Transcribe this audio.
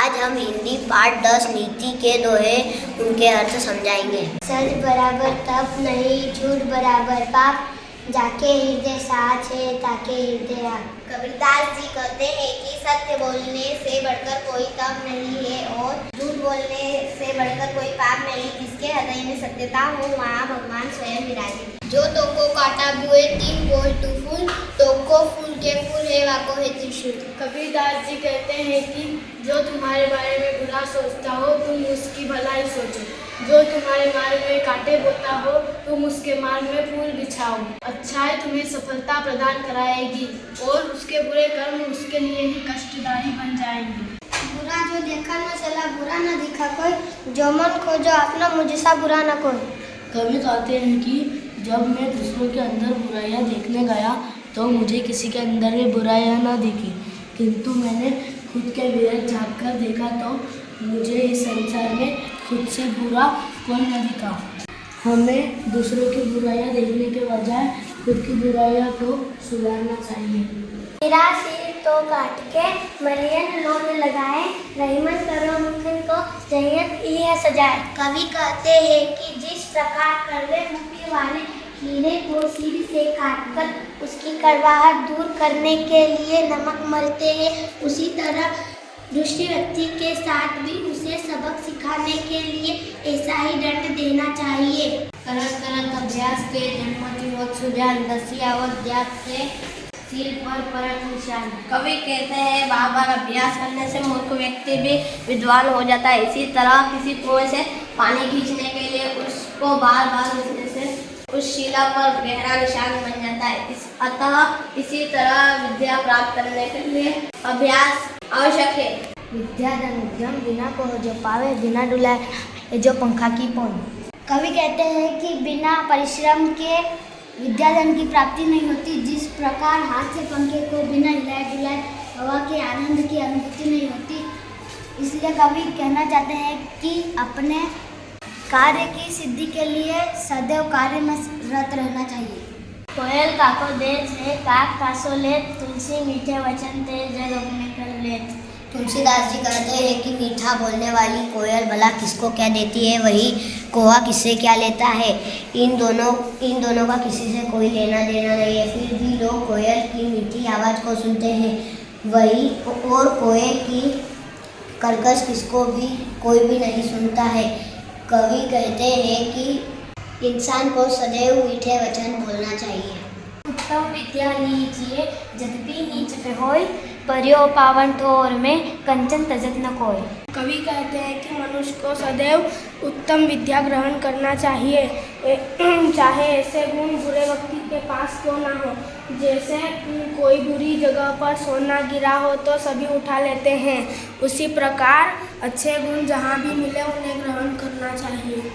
आज हम हिंदी पाठ 10 नीति के दोहे उनके अर्थ समझाएंगे। सच बराबर तप नहीं, झूठ बराबर पाप, जाके हृदय साच है ताके हृदय आग। कबीरदास जी कहते हैं कि सत्य बोलने से बढ़कर कोई तप नहीं है और झूठ बोलने से बढ़कर कोई पाप नहीं। जिसके हृदय में सत्यता हो वहाँ भगवान स्वयं विराजे। जो तो को काटा बुए तीन बोल टू फूल, तो को फूल के फूल है वाको है त्रिशूल। कबीरदास जी कहते हैं कि जो तुम्हारे बारे में बुरा सोचता हो तुम उसकी भलाई सोचो, जो तुम्हारे मार्ग में कांटे बोता हो तुम उसके मार्ग में फूल बिछाओ। अच्छाई तुम्हें सफलता प्रदान कराएगी और उसके बुरे कर्म उसके लिए ही कष्टदायी बन जाएंगे। बुरा जो देखा न चला, बुरा न दिखा कोई, जो मन खोजो अपना मुझसा बुरा न कोई। कवि कहते हैं कि जब मैं दूसरों के अंदर बुराइयां देखने गया तो मुझे किसी के अंदर भी बुराइयां न दिखी, किंतु मैंने खुद के भीतर झाँक कर देखा तो मुझे इस संसार में खुद से बुरा कोई न दिखा। हमें दूसरों की बुराइयां देखने के बजाय खुद की बुराइयां को सुधारना चाहिए। मेरा सिर तो काट के मरियन लोन लगाए, रहीमत करो मुमकिन को जहियत ये सजाए। कवि कहते हैं कि जिस प्रकार कड़वे मुक्ति वाले कीड़े को सिर से काटकर उसकी कड़वाहट दूर करने के लिए नमक मलते हैं, उसी तरह दुष्ट व्यक्ति के साथ भी उसे सबक सिखाने के लिए ऐसा ही दंड देना चाहिए। करत करत अभ्यास के जन्मति होत सुजान, दसियावत ज्ञात से सिर पर परत निशान। कवि कहते हैं बार बार अभ्यास करने से मूर्ख व्यक्ति भी विद्वान हो जाता है। इसी तरह किसी कुएं से पानी खींचने के लिए उसको बार बार घिसने से उस शिला पर गहरा निशान बन जाता है। अतः इसी तरह विद्या प्राप्त करने के लिए अभ्यास आवश्यक है। विद्या धन उद्यम बिना को जो पावे, बिना डुलाए जो पंखा की पौन। कवि कहते हैं कि बिना परिश्रम के विद्या धन की प्राप्ति नहीं होती। जिस प्रकार हाथ से पंखे को बिना हिलाए डुलाए हवा के आनंद की अनुभूति नहीं होती, इसलिए कवि कहना चाहते हैं कि अपने कार्य की सिद्धि के लिए सदैव कार्य में रत रहना चाहिए। कोयल काको देत है, काक कासो लेत, तुलसी मीठे वचन ते जग अपने कर लेत। तुलसीदास जी कहते हैं कि मीठा बोलने वाली कोयल भला किसको क्या देती है, वही कौवा किससे क्या लेता है। इन दोनों का किसी से कोई लेना देना नहीं है, फिर भी लोग कोयल की मीठी आवाज़ को सुनते हैं, वही और कोए की कर्कश किसको भी कोई भी नहीं सुनता है। कवि कहते हैं कि इंसान को सदैव मीठे वचन बोलना चाहिए। उत्तम विद्या लीजिए जगती नीच पे होय, परियो पावन ठोर में कंचन तजत न कोय। कवि कहते हैं कि मनुष्य को सदैव उत्तम विद्या ग्रहण करना चाहिए, चाहे ऐसे गुण बुरे व्यक्ति के पास क्यों ना हो। जैसे कोई बुरी जगह पर सोना गिरा हो तो सभी उठा लेते हैं, उसी प्रकार अच्छे गुण जहाँ भी मिले उन्हें ग्रहण करना चाहिए।